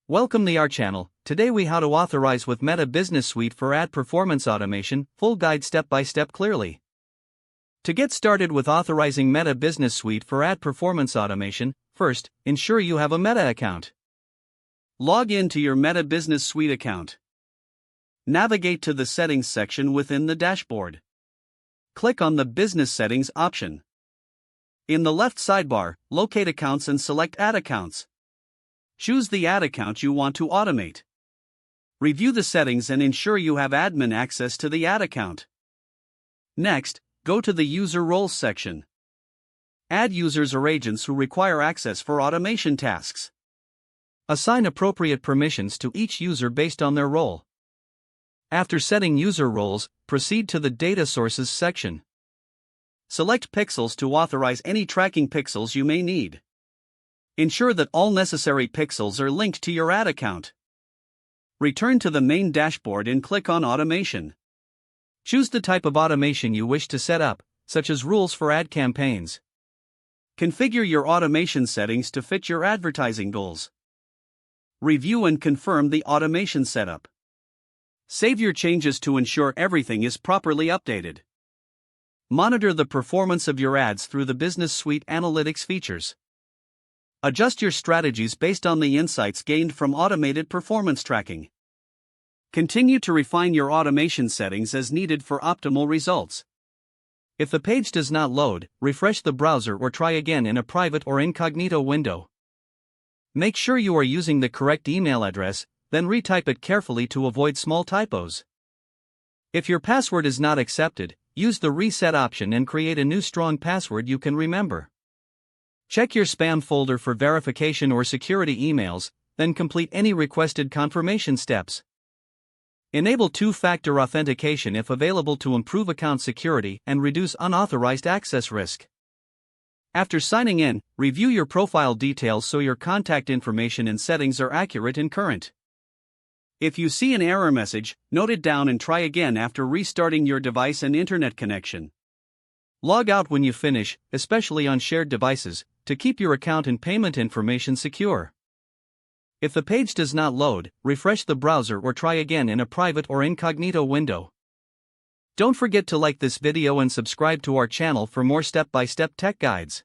Welcome to our channel. Today we how to authorize with Meta Business Suite for ad performance automation, full guide step by step clearly. To get started with authorizing Meta Business Suite for ad performance automation, first, ensure you have a Meta account. Log in to your Meta Business Suite account. Navigate to the Settings section within the dashboard. Click on the Business Settings option. In the left sidebar, locate Accounts and select Ad Accounts. Choose the ad account you want to automate. Review the settings and ensure you have admin access to the ad account. Next, go to the User Roles section. Add users or agents who require access for automation tasks. Assign appropriate permissions to each user based on their role. After setting user roles, proceed to the Data Sources section. Select pixels to authorize any tracking pixels you may need. Ensure that all necessary pixels are linked to your ad account. Return to the main dashboard and click on Automation. Choose the type of automation you wish to set up, such as rules for ad campaigns. Configure your automation settings to fit your advertising goals. Review and confirm the automation setup. Save your changes to ensure everything is properly updated. Monitor the performance of your ads through the Business Suite Analytics features. Adjust your strategies based on the insights gained from automated performance tracking. Continue to refine your automation settings as needed for optimal results. If the page does not load, refresh the browser or try again in a private or incognito window. Make sure you are using the correct email address, then retype it carefully to avoid small typos. If your password is not accepted, use the reset option and create a new strong password you can remember. Check your spam folder for verification or security emails, then complete any requested confirmation steps. Enable two-factor authentication if available to improve account security and reduce unauthorized access risk. After signing in, review your profile details so your contact information and settings are accurate and current. If you see an error message, note it down and try again after restarting your device and internet connection. Log out when you finish, especially on shared devices, to keep your account and payment information secure. If the page does not load, refresh the browser or try again in a private or incognito window. Don't forget to like this video and subscribe to our channel for more step-by-step tech guides.